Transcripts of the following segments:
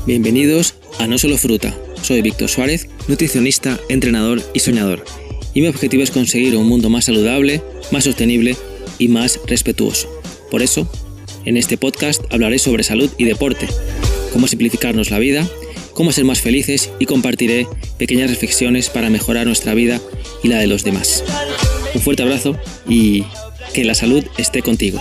Bienvenidos a No Solo Fruta. Soy Víctor Suárez, nutricionista, entrenador y soñador. Y mi objetivo es conseguir un mundo más saludable, más sostenible y más respetuoso. Por eso, en este podcast hablaré sobre salud y deporte, cómo simplificarnos la vida, cómo ser más felices y compartiré pequeñas reflexiones para mejorar nuestra vida y la de los demás. Un fuerte abrazo y que la salud esté contigo.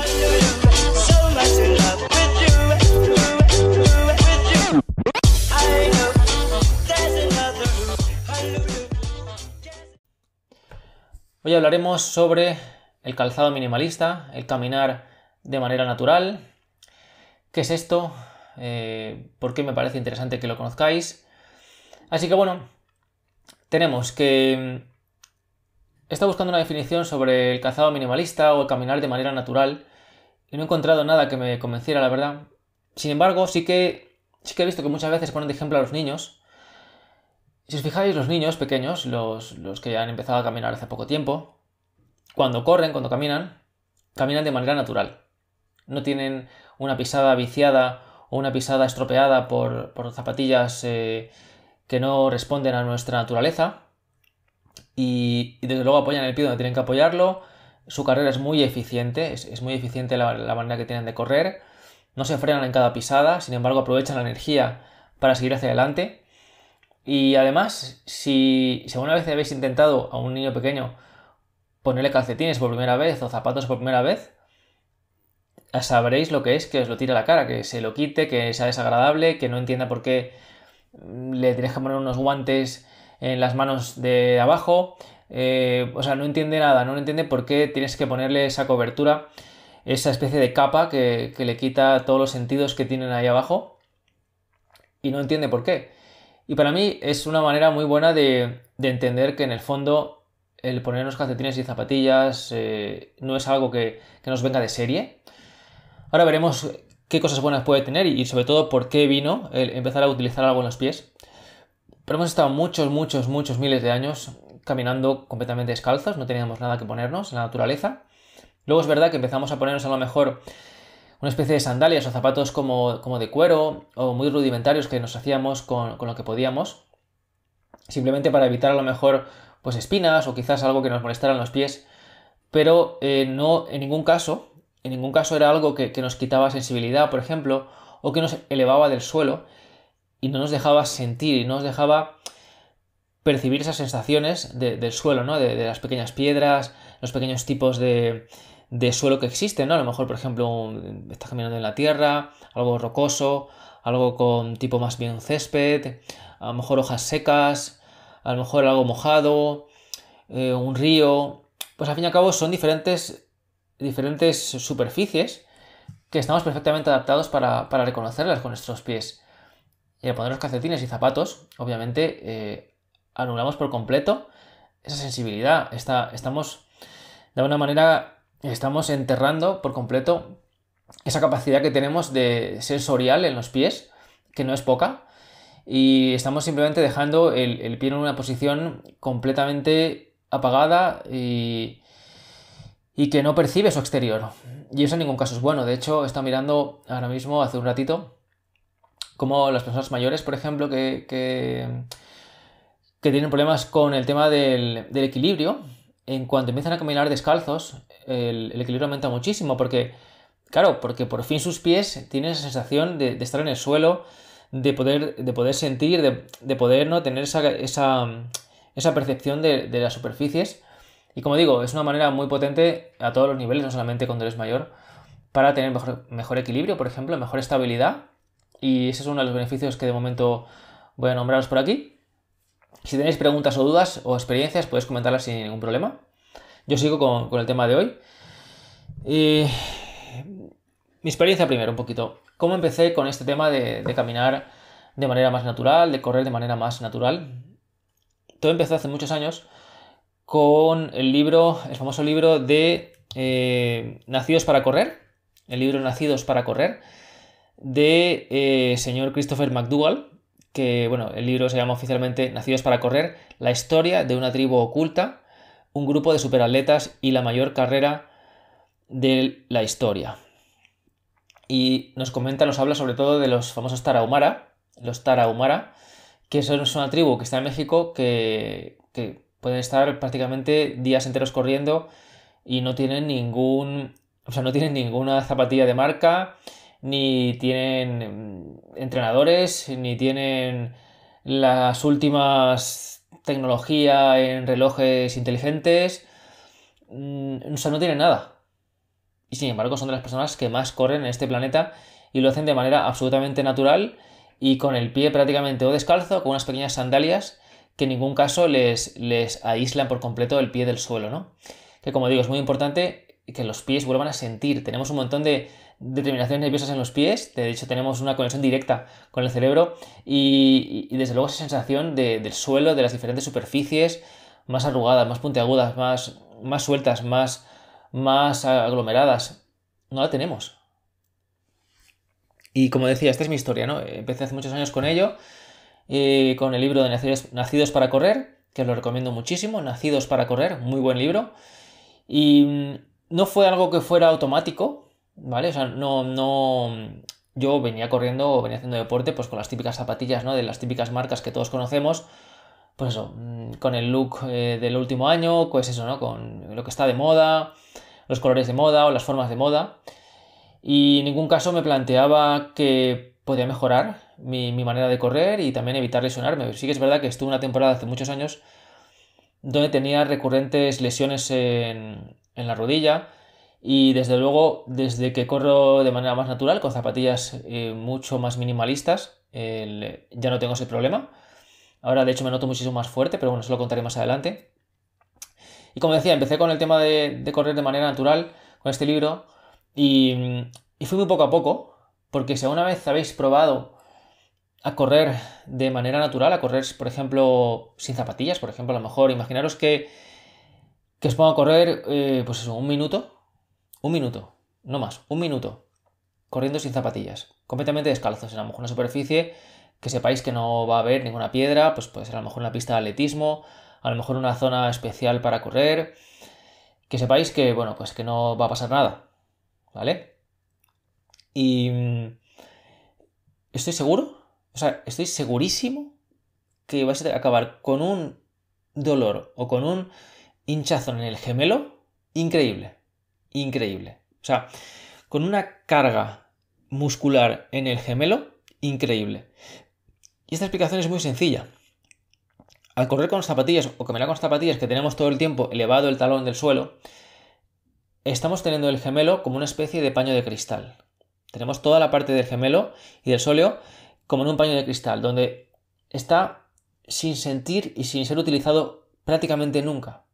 Hoy hablaremos sobre el calzado minimalista, el caminar de manera natural. ¿Qué es esto? ¿Por qué me parece interesante que lo conozcáis? Así que bueno, tenemos que... He estado buscando una definición sobre el calzado minimalista o el caminar de manera natural y no he encontrado nada que me convenciera, la verdad. Sin embargo, sí que he visto que muchas veces ponen de ejemplo a los niños. Si os fijáis, los niños pequeños, los que ya han empezado a caminar hace poco tiempo, cuando corren, cuando caminan de manera natural. No tienen una pisada viciada o una pisada estropeada por zapatillas que no responden a nuestra naturaleza. Y desde luego apoyan el pie donde tienen que apoyarlo. Su carrera es muy eficiente, es muy eficiente la manera que tienen de correr. No se frenan en cada pisada, sin embargo aprovechan la energía para seguir hacia adelante. Y además, si alguna vez habéis intentado a un niño pequeño ponerle calcetines por primera vez o zapatos por primera vez, sabréis lo que es que os lo tire a la cara, que se lo quite, que sea desagradable, que no entienda por qué le tenéis que poner unos guantes en las manos de abajo. No entiende nada, no entiende por qué tienes que ponerle esa cobertura, esa especie de capa que le quita todos los sentidos que tienen ahí abajo, y no entiende por qué. Y para mí es una manera muy buena de entender que en el fondo el ponernos calcetines y zapatillas no es algo que nos venga de serie. Ahora veremos qué cosas buenas puede tener y sobre todo por qué vino el empezar a utilizar algo en los pies. Pero hemos estado muchos miles de años caminando completamente descalzos, no teníamos nada que ponernos en la naturaleza. Luego es verdad que empezamos a ponernos a lo mejor una especie de sandalias o zapatos como de cuero o muy rudimentarios que nos hacíamos con lo que podíamos, simplemente para evitar a lo mejor pues espinas o quizás algo que nos molestara en los pies, pero no en ningún caso era algo que nos quitaba sensibilidad, por ejemplo, o que nos elevaba del suelo y no nos dejaba sentir y no nos dejaba percibir esas sensaciones del suelo, ¿no? De las pequeñas piedras, los pequeños tipos de suelo que existen, ¿no? A lo mejor, por ejemplo, estás caminando en la tierra, algo rocoso, algo con tipo más bien césped, a lo mejor hojas secas, a lo mejor algo mojado, un río. Pues al fin y al cabo son diferentes superficies que estamos perfectamente adaptados para reconocerlas con nuestros pies. Y al poner los calcetines y zapatos, obviamente anulamos por completo esa sensibilidad. Estamos de alguna manera enterrando por completo esa capacidad que tenemos de sensorial en los pies, que no es poca, y estamos simplemente dejando el pie en una posición completamente apagada y que no percibe su exterior. Y eso en ningún caso es bueno. De hecho, he estado mirando ahora mismo, hace un ratito, como las personas mayores, por ejemplo, que tienen problemas con el tema del equilibrio, en cuanto empiezan a caminar descalzos, el equilibrio aumenta muchísimo, porque por fin sus pies tienen esa sensación de estar en el suelo, de poder sentir, de poder no tener esa percepción de las superficies. Y como digo, es una manera muy potente a todos los niveles, no solamente cuando eres mayor, para tener mejor equilibrio, por ejemplo, mejor estabilidad. Y ese es uno de los beneficios que de momento voy a nombraros por aquí. Si tenéis preguntas o dudas o experiencias, podéis comentarlas sin ningún problema. Yo sigo con el tema de hoy. Mi experiencia primero, un poquito. ¿Cómo empecé con este tema de caminar de manera más natural, de correr de manera más natural? Todo empezó hace muchos años con el famoso libro de Nacidos para Correr. El libro Nacidos para Correr de señor Christopher McDougall, que el libro se llama oficialmente Nacidos para Correr, la historia de una tribu oculta, un grupo de superatletas y la mayor carrera de la historia. Y nos habla sobre todo de los famosos Tarahumara, los Tarahumara, que son una tribu que está en México que pueden estar prácticamente días enteros corriendo y no tienen no tienen ninguna zapatilla de marca, ni tienen entrenadores, ni tienen las últimas tecnología en relojes inteligentes, o sea, no tienen nada. Y sin embargo son de las personas que más corren en este planeta y lo hacen de manera absolutamente natural y con el pie prácticamente o descalzo, con unas pequeñas sandalias que en ningún caso les aíslan por completo el pie del suelo, ¿no? Que como digo, es muy importante que los pies vuelvan a sentir. Tenemos un montón de terminaciones nerviosas en los pies, de hecho tenemos una conexión directa con el cerebro y desde luego esa sensación del suelo, de las diferentes superficies, más arrugadas, más puntiagudas, más sueltas, más aglomeradas, no la tenemos. Y como decía, esta es mi historia, ¿no? Empecé hace muchos años con ello, con el libro de Nacidos para Correr, que os lo recomiendo muchísimo, Nacidos para Correr, muy buen libro. Y no fue algo que fuera automático, ¿vale? O sea, yo venía corriendo o venía haciendo deporte pues con las típicas zapatillas, ¿no? De las típicas marcas que todos conocemos, pues eso, con el look del último año, pues eso, ¿no? Con lo que está de moda, los colores de moda o las formas de moda. Y en ningún caso me planteaba que podía mejorar mi manera de correr y también evitar lesionarme. Sí que es verdad que estuve una temporada hace muchos años donde tenía recurrentes lesiones en la rodilla y desde luego desde que corro de manera más natural con zapatillas mucho más minimalistas ya no tengo ese problema. Ahora de hecho me noto muchísimo más fuerte, pero bueno, eso lo contaré más adelante. Y como decía, empecé con el tema de correr de manera natural con este libro y fui muy poco a poco, porque si alguna vez habéis probado a correr de manera natural, a correr, por ejemplo, sin zapatillas, por ejemplo, a lo mejor imaginaros que os pongo a correr, pues eso, un minuto, no más, un minuto, corriendo sin zapatillas, completamente descalzos, en a lo mejor una superficie que sepáis que no va a haber ninguna piedra, pues puede ser a lo mejor una pista de atletismo, a lo mejor una zona especial para correr, que sepáis que, bueno, pues que no va a pasar nada, ¿vale? Y estoy seguro, o sea, estoy segurísimo que vais a acabar con un dolor o con un hinchazón en el gemelo increíble, increíble. O sea, con una carga muscular en el gemelo increíble. Y esta explicación es muy sencilla. Al correr con zapatillas o caminar con zapatillas que tenemos todo el tiempo elevado el talón del suelo, estamos teniendo el gemelo como una especie de paño de cristal. Tenemos toda la parte del gemelo y del sóleo como en un paño de cristal, donde está sin sentir y sin ser utilizado prácticamente nunca.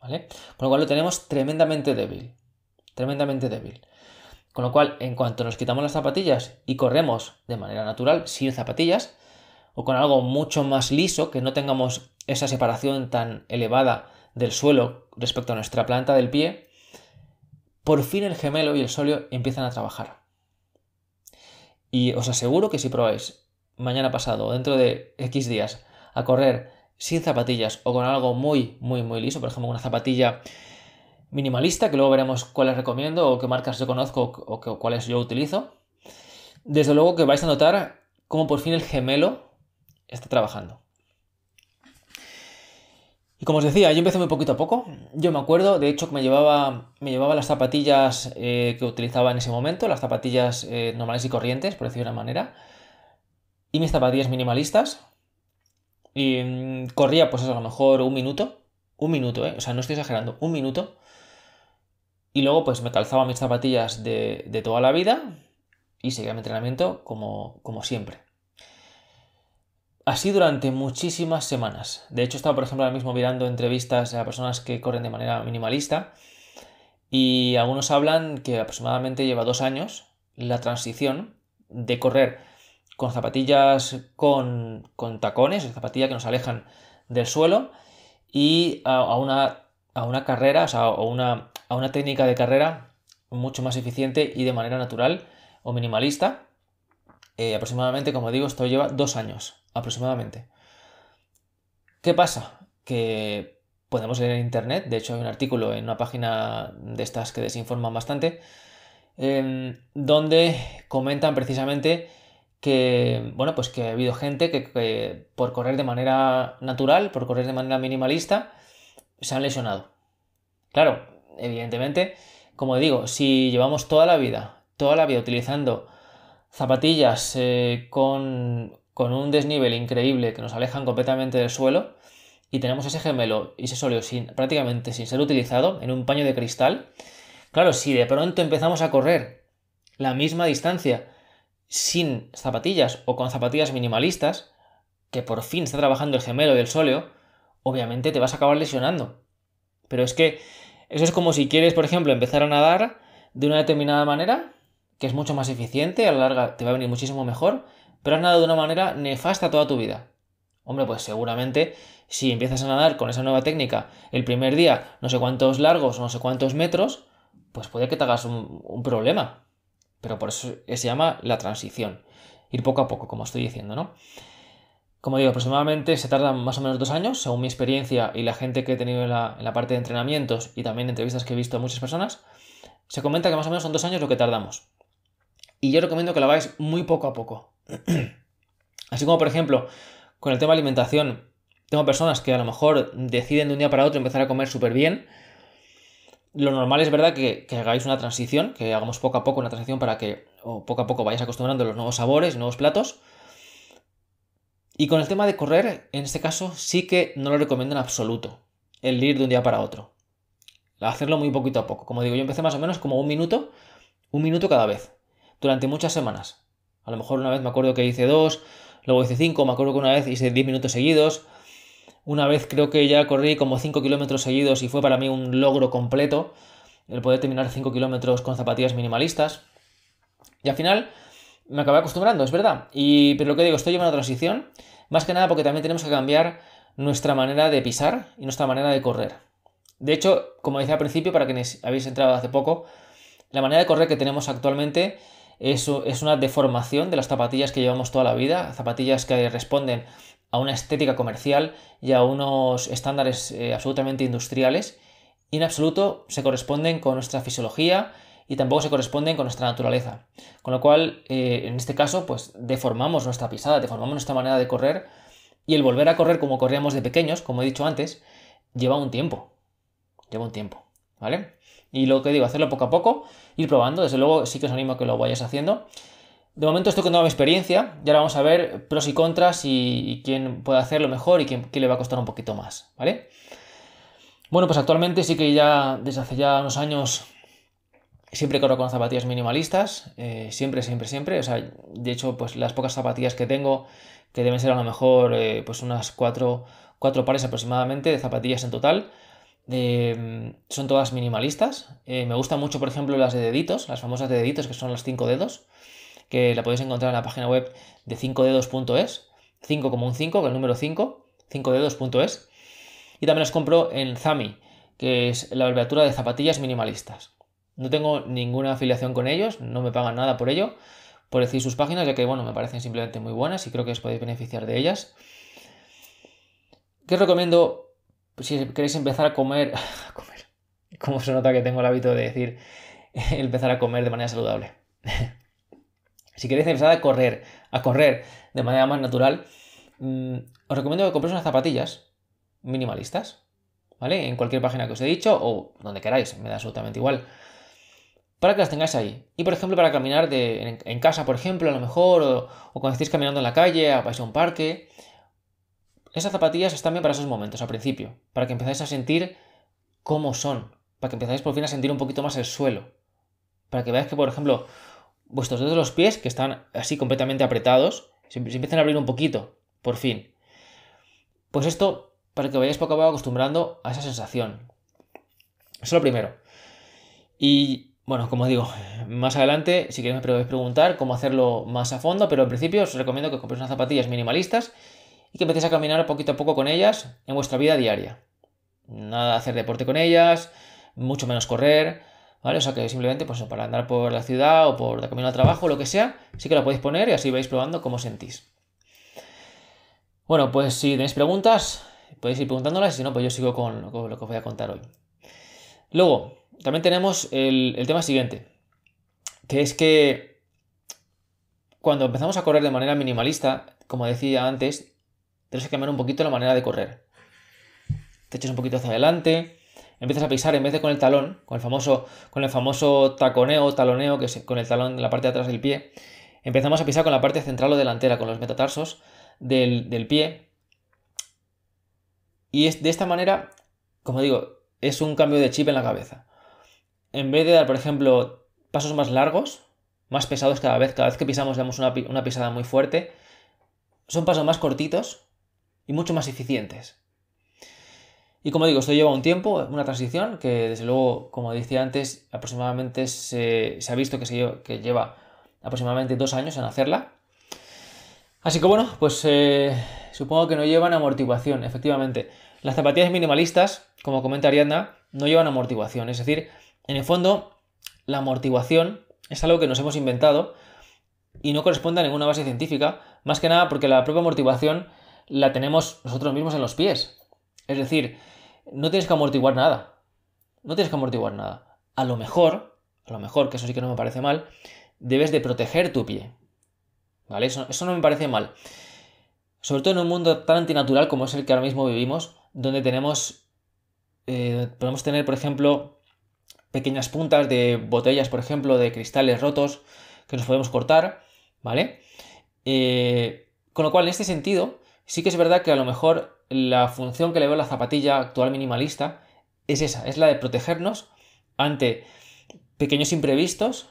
¿Vale? Con lo cual lo tenemos tremendamente débil. Tremendamente débil. Con lo cual, en cuanto nos quitamos las zapatillas y corremos de manera natural, sin zapatillas, o con algo mucho más liso, que no tengamos esa separación tan elevada del suelo respecto a nuestra planta del pie, por fin el gemelo y el sóleo empiezan a trabajar. Y os aseguro que si probáis mañana pasado o dentro de X días a correr sin zapatillas o con algo muy, muy, muy liso, por ejemplo una zapatilla minimalista, que luego veremos cuáles recomiendo o qué marcas yo conozco o cuáles yo utilizo, desde luego que vais a notar cómo por fin el gemelo está trabajando. Y como os decía, yo empecé muy poquito a poco. Yo me acuerdo, de hecho, que me llevaba las zapatillas que utilizaba en ese momento, las zapatillas normales y corrientes, por decirlo de una manera, y mis zapatillas minimalistas. Y corría, pues eso, a lo mejor un minuto, o sea, no estoy exagerando, un minuto. Y luego, pues me calzaba mis zapatillas de toda la vida y seguía mi entrenamiento como siempre. Así durante muchísimas semanas. De hecho, he estado, por ejemplo, ahora mismo mirando entrevistas a personas que corren de manera minimalista y algunos hablan que aproximadamente lleva 2 años la transición de correr con zapatillas con tacones, zapatillas que nos alejan del suelo, y a una carrera, o sea, a una técnica de carrera mucho más eficiente y de manera natural o minimalista. Aproximadamente, como digo, esto lleva 2 años, aproximadamente. ¿Qué pasa? Que podemos leer en internet, de hecho hay un artículo en una página de estas que desinforman bastante, donde comentan precisamente que, bueno, pues que ha habido gente que por correr de manera natural, por correr de manera minimalista, se han lesionado. Claro, evidentemente, como digo, si llevamos toda la vida utilizando zapatillas con un desnivel increíble que nos alejan completamente del suelo y tenemos ese gemelo y ese sóleo prácticamente sin ser utilizado en un paño de cristal, claro, si de pronto empezamos a correr la misma distancia sin zapatillas o con zapatillas minimalistas, que por fin está trabajando el gemelo y el sóleo, obviamente te vas a acabar lesionando. Pero es que eso es como si quieres, por ejemplo, empezar a nadar de una determinada manera, que es mucho más eficiente, a la larga te va a venir muchísimo mejor, pero has nadado de una manera nefasta toda tu vida. Hombre, pues seguramente si empiezas a nadar con esa nueva técnica el primer día, no sé cuántos largos, no sé cuántos metros, pues puede que te hagas un problema. Pero por eso se llama la transición. Ir poco a poco, como estoy diciendo, ¿no? Como digo, aproximadamente se tarda más o menos 2 años, según mi experiencia y la gente que he tenido en la parte de entrenamientos y también entrevistas que he visto a muchas personas, se comenta que más o menos son 2 años lo que tardamos. Y yo recomiendo que lo hagáis muy poco a poco. Así como, por ejemplo, con el tema de alimentación, tengo personas que a lo mejor deciden de un día para otro empezar a comer súper bien. Lo normal es verdad que hagáis una transición, que hagamos poco a poco una transición para que poco a poco vayáis acostumbrando a los nuevos sabores, nuevos platos. Y con el tema de correr, en este caso sí que no lo recomiendo en absoluto, el ir de un día para otro. Hacerlo muy poquito a poco. Como digo, yo empecé más o menos como un minuto cada vez, durante muchas semanas. A lo mejor una vez me acuerdo que hice 2, luego hice 5, me acuerdo que una vez hice 10 minutos seguidos. Una vez creo que ya corrí como 5 kilómetros seguidos y fue para mí un logro completo el poder terminar 5 kilómetros con zapatillas minimalistas. Y al final me acabé acostumbrando, es verdad. Pero lo que digo, estoy llevando una transición, más que nada porque también tenemos que cambiar nuestra manera de pisar y nuestra manera de correr. De hecho, como decía al principio, para quienes habéis entrado hace poco, la manera de correr que tenemos actualmente es una deformación de las zapatillas que llevamos toda la vida, zapatillas que responden a una estética comercial y a unos estándares absolutamente industriales y en absoluto se corresponden con nuestra fisiología y tampoco se corresponden con nuestra naturaleza. Con lo cual, en este caso, pues deformamos nuestra pisada, deformamos nuestra manera de correr y el volver a correr como corríamos de pequeños, como he dicho antes, lleva un tiempo. ¿Vale? Y lo que digo, hacerlo poco a poco, ir probando, desde luego sí que os animo a que lo vayáis haciendo. De momento estoy contando mi experiencia y ahora vamos a ver pros y contras y quién puede hacerlo mejor y quién le va a costar un poquito más, ¿vale? Bueno, pues actualmente sí que ya desde hace ya unos años siempre corro con zapatillas minimalistas, siempre. O sea, de hecho, pues las pocas zapatillas que tengo, que deben ser a lo mejor pues unas 4 pares aproximadamente de zapatillas en total, son todas minimalistas. Me gustan mucho, por ejemplo, las de deditos, las famosas de deditos, que son las 5 dedos, que la podéis encontrar en la página web de 5dedos.es, 5 como un 5, con el número 5, 5dedos.es. Y también las compro en Zami, que es la abreviatura de zapatillas minimalistas. No tengo ninguna afiliación con ellos, no me pagan nada por ello, por decir sus páginas, ya que, bueno, me parecen simplemente muy buenas y creo que os podéis beneficiar de ellas. ¿Qué os recomiendo si queréis empezar a comer? ¿Cómo se nota que tengo el hábito de decir empezar a comer de manera saludable? Si queréis empezar a correr de manera más natural, os recomiendo que compréis unas zapatillas minimalistas, ¿vale? En cualquier página que os he dicho o donde queráis, me da absolutamente igual, para que las tengáis ahí. Y por ejemplo, para caminar en casa, por ejemplo, a lo mejor, o cuando estéis caminando en la calle, vais a un parque. Esas zapatillas están bien para esos momentos, al principio, para que empezáis a sentir cómo son, para que empezáis por fin a sentir un poquito más el suelo, para que veáis que, por ejemplo, vuestros dedos de los pies, que están así completamente apretados, se empiezan a abrir un poquito, por fin. Pues esto, para que vayáis poco a poco acostumbrando a esa sensación. Eso es lo primero. Y bueno, como digo, más adelante, si queréis me podéis preguntar cómo hacerlo más a fondo, pero en principio os recomiendo que compréis unas zapatillas minimalistas y que empecéis a caminar poquito a poco con ellas en vuestra vida diaria. Nada de hacer deporte con ellas, mucho menos correr, ¿vale? O sea que simplemente pues, para andar por la ciudad o por de camino al trabajo o lo que sea, sí que la podéis poner y así vais probando cómo sentís. Bueno, pues si tenéis preguntas, podéis ir preguntándolas y si no, pues yo sigo con lo que os voy a contar hoy. Luego, también tenemos el tema siguiente, que es que cuando empezamos a correr de manera minimalista, como decía antes, tienes que cambiar un poquito la manera de correr. Te echas un poquito hacia adelante, empiezas a pisar en vez de con el talón, con el famoso taconeo o taloneo, que es con el talón en la parte de atrás del pie. Empezamos a pisar con la parte central o delantera, con los metatarsos del pie. Y de esta manera, como digo, es un cambio de chip en la cabeza. En vez de dar, por ejemplo, pasos más largos, más pesados cada vez que pisamos damos una pisada muy fuerte, son pasos más cortitos y mucho más eficientes. Y como digo, esto lleva un tiempo, una transición que desde luego, como decía antes, aproximadamente se ha visto que lleva aproximadamente 2 años en hacerla. Así que bueno, pues supongo que no llevan amortiguación, efectivamente. Las zapatillas minimalistas, como comenta Ariadna, no llevan amortiguación. Es decir, en el fondo, la amortiguación es algo que nos hemos inventado y no corresponde a ninguna base científica, más que nada porque la propia amortiguación la tenemos nosotros mismos en los pies. Es decir, no tienes que amortiguar nada. No tienes que amortiguar nada. A lo mejor, que eso sí que no me parece mal, debes de proteger tu pie. ¿Vale? Eso no me parece mal. Sobre todo en un mundo tan antinatural como es el que ahora mismo vivimos, donde podemos tener, por ejemplo, pequeñas puntas de botellas, por ejemplo, de cristales rotos que nos podemos cortar, ¿vale? Con lo cual, en este sentido, sí que es verdad que a lo mejor la función que le veo a la zapatilla actual minimalista es esa, es la de protegernos ante pequeños imprevistos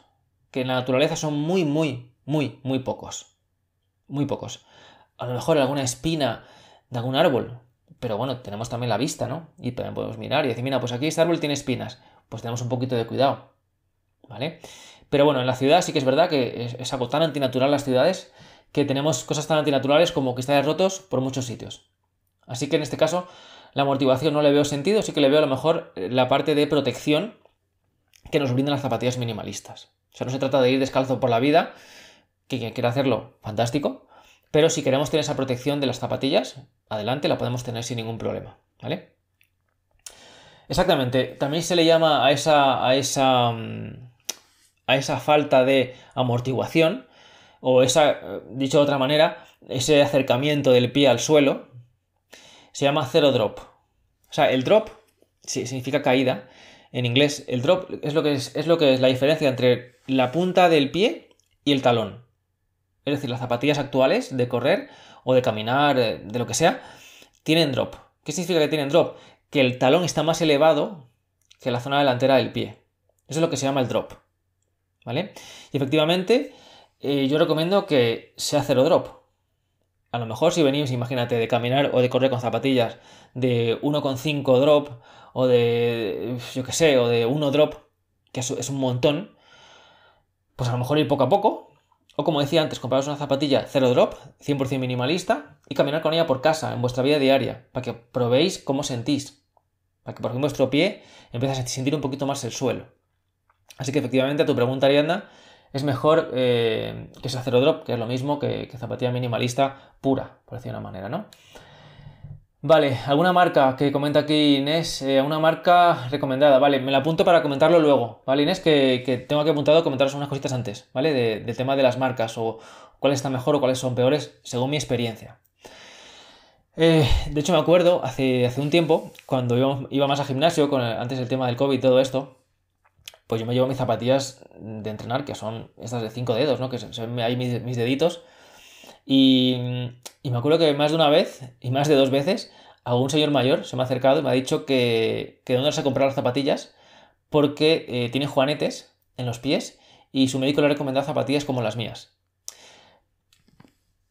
que en la naturaleza son muy, muy, muy, muy pocos. Muy pocos. A lo mejor alguna espina de algún árbol, pero bueno, tenemos también la vista, ¿no? Y también podemos mirar y decir, mira, pues aquí este árbol tiene espinas, pues tenemos un poquito de cuidado, ¿vale? Pero bueno, en la ciudad sí que es verdad que es algo tan antinatural las ciudades que tenemos cosas tan antinaturales como cristales rotos por muchos sitios. Así que en este caso, la amortiguación no le veo sentido, sí que le veo a lo mejor la parte de protección que nos brindan las zapatillas minimalistas. O sea, no se trata de ir descalzo por la vida, que quien quiera hacerlo, fantástico, pero si queremos tener esa protección de las zapatillas, adelante, la podemos tener sin ningún problema, ¿vale? Exactamente, también se le llama a esa falta de amortiguación, o dicho de otra manera, ese acercamiento del pie al suelo, se llama zero drop. O sea, el drop significa caída. En inglés, el drop es lo que es la diferencia entre la punta del pie y el talón. Es decir, las zapatillas actuales de correr o de caminar, de lo que sea, tienen drop. ¿Qué significa que tienen drop? Que el talón está más elevado que la zona delantera del pie. Eso es lo que se llama el drop, ¿vale? Y efectivamente, yo recomiendo que sea cero drop. A lo mejor si venimos, imagínate, de caminar o de correr con zapatillas de 1,5 drop o de, yo qué sé, o de 1 drop, que es un montón, pues a lo mejor ir poco a poco. O como decía antes, compraros una zapatilla 0 drop, 100% minimalista, y caminar con ella por casa, en vuestra vida diaria, para que probéis cómo sentís. Para que por ejemplo vuestro pie empiece a sentir un poquito más el suelo. Así que efectivamente a tu pregunta, Ariadna, es mejor que sea 0 drop, que es lo mismo que zapatilla minimalista pura, por decir de una manera, ¿no? Vale, ¿alguna marca que comenta aquí Inés? ¿Una marca recomendada? Vale, me la apunto para comentarlo luego, ¿vale, Inés? Que tengo aquí apuntado a comentaros unas cositas antes, ¿vale? Del tema de las marcas o cuáles están mejor o cuáles son peores según mi experiencia. De hecho, me acuerdo hace un tiempo, cuando iba más al gimnasio, antes del tema del COVID y todo esto, pues yo me llevo mis zapatillas de entrenar, que son estas de 5 dedos, ¿no? Que se ven ahí mis deditos. Y me acuerdo que más de una vez, y más de 2 veces, algún señor mayor se me ha acercado y me ha dicho que de dónde se ha comprado las zapatillas, porque tiene juanetes en los pies y su médico le ha recomendado zapatillas como las mías.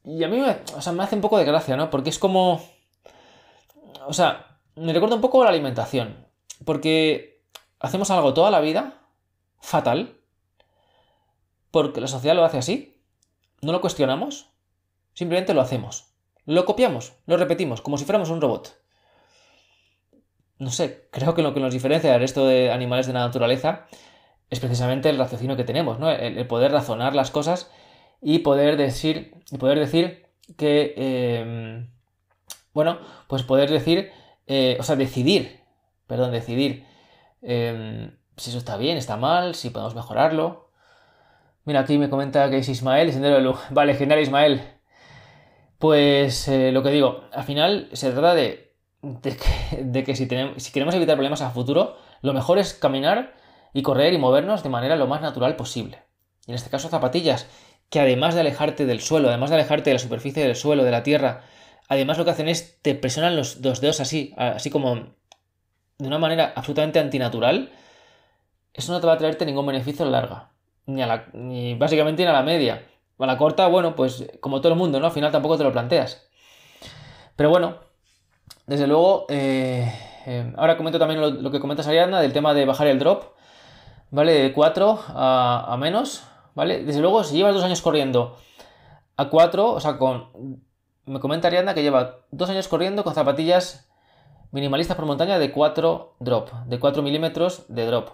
Y a mí me hace un poco de gracia, ¿no? Porque es como... O sea, me recuerda un poco a la alimentación. Porque hacemos algo toda la vida fatal, porque la sociedad lo hace así, no lo cuestionamos, simplemente lo hacemos. Lo copiamos, lo repetimos, como si fuéramos un robot. No sé, creo que lo que nos diferencia del resto de animales de la naturaleza es precisamente el raciocinio que tenemos, ¿no? El poder razonar las cosas y poder decir que, bueno, pues poder decir, decidir si eso está bien, está mal, si podemos mejorarlo. Mira, aquí me comenta que es Ismael, Sendero de Luz. Vale, genial, Ismael. Pues lo que digo, al final se trata de que si queremos evitar problemas a futuro, lo mejor es caminar y correr y movernos de manera lo más natural posible. Y en este caso zapatillas, que además de alejarte del suelo, además de alejarte de la superficie del suelo, de la tierra, además lo que hacen es te presionan los dos dedos así como de una manera absolutamente antinatural. Eso no te va a traerte ningún beneficio a la larga, ni básicamente ni a la media. A la corta, bueno, pues como todo el mundo, ¿no? Al final tampoco te lo planteas. Pero bueno, desde luego, ahora comento también lo que comentas, Ariadna, del tema de bajar el drop, ¿vale? De 4 a menos, ¿vale? Desde luego, si llevas 2 años corriendo a 4, o sea, me comenta Ariadna que lleva 2 años corriendo con zapatillas minimalistas por montaña de 4 drop, de 4 milímetros de drop.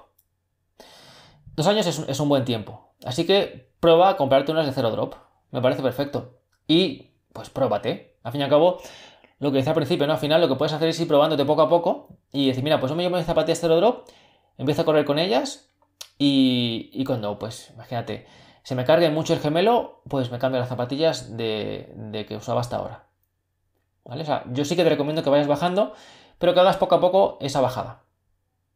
2 años es un buen tiempo. Así que prueba a comprarte unas de 0 drop. Me parece perfecto. Y pues pruébate. Al fin y al cabo, lo que decía al principio, ¿no? Al final lo que puedes hacer es ir probándote poco a poco y decir, mira, pues yo me llevo mis zapatillas 0 drop, empiezo a correr con ellas y cuando, pues, imagínate, se me cargue mucho el gemelo, pues me cambio las zapatillas de que usaba hasta ahora. ¿Vale? O sea, yo sí que te recomiendo que vayas bajando, pero que hagas poco a poco esa bajada.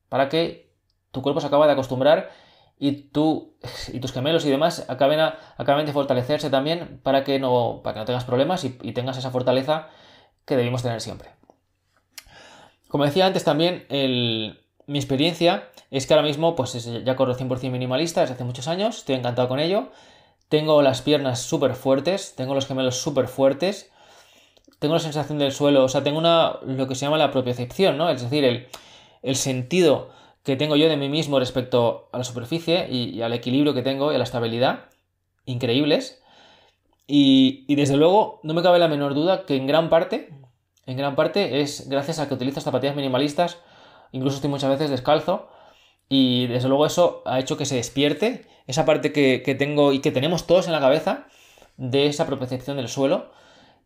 Para que tu cuerpo se acabe de acostumbrar y tus gemelos y demás acaben de fortalecerse también para que no tengas problemas y tengas esa fortaleza que debemos tener siempre. Como decía antes también, mi experiencia es que ahora mismo pues ya corro 100% minimalista desde hace muchos años, estoy encantado con ello. Tengo las piernas súper fuertes, tengo los gemelos súper fuertes, tengo la sensación del suelo, o sea, tengo lo que se llama la propiocepción, ¿no? Es decir, el sentido que tengo yo de mí mismo respecto a la superficie y al equilibrio que tengo y a la estabilidad, increíbles. Y desde luego, no me cabe la menor duda que en gran parte es gracias a que utilizo zapatillas minimalistas, incluso estoy muchas veces descalzo, y desde luego eso ha hecho que se despierte esa parte que tengo y que tenemos todos en la cabeza de esa propiocepción del suelo,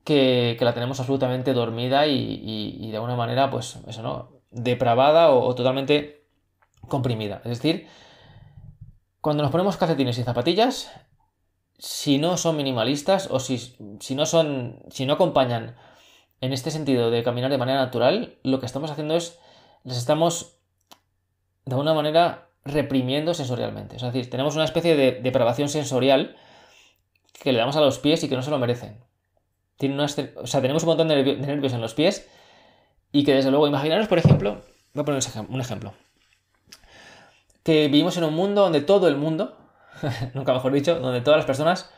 que la tenemos absolutamente dormida y de alguna manera, pues eso, ¿no? Depravada o totalmente comprimida. Es decir, cuando nos ponemos calcetines y zapatillas, si no son minimalistas o si no acompañan en este sentido de caminar de manera natural, lo que estamos haciendo es les estamos de alguna manera reprimiendo sensorialmente. Es decir, tenemos una especie de depravación sensorial que le damos a los pies y que no se lo merecen. Tenemos un montón de nervios en los pies y que desde luego, imaginaros, por ejemplo, voy a poner un ejemplo, que vivimos en un mundo donde todo el mundo, nunca mejor dicho, donde todas las personas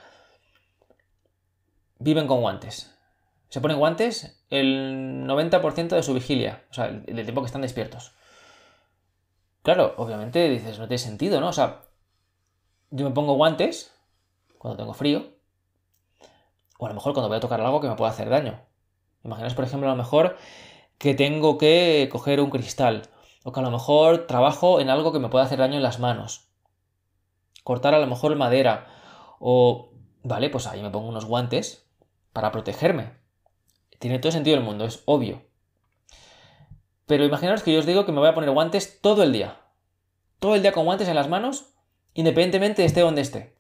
viven con guantes. Se ponen guantes el 90% de su vigilia, o sea, el tiempo que están despiertos. Claro, obviamente dices, no tiene sentido, ¿no? O sea, yo me pongo guantes cuando tengo frío, o a lo mejor cuando voy a tocar algo que me pueda hacer daño. Imaginaos, por ejemplo, a lo mejor que tengo que coger un cristal, o que a lo mejor trabajo en algo que me pueda hacer daño en las manos. Cortar a lo mejor madera, o... Vale, pues ahí me pongo unos guantes para protegerme. Tiene todo sentido el mundo, es obvio. Pero imaginaos que yo os digo que me voy a poner guantes todo el día. Todo el día con guantes en las manos, independientemente esté donde esté.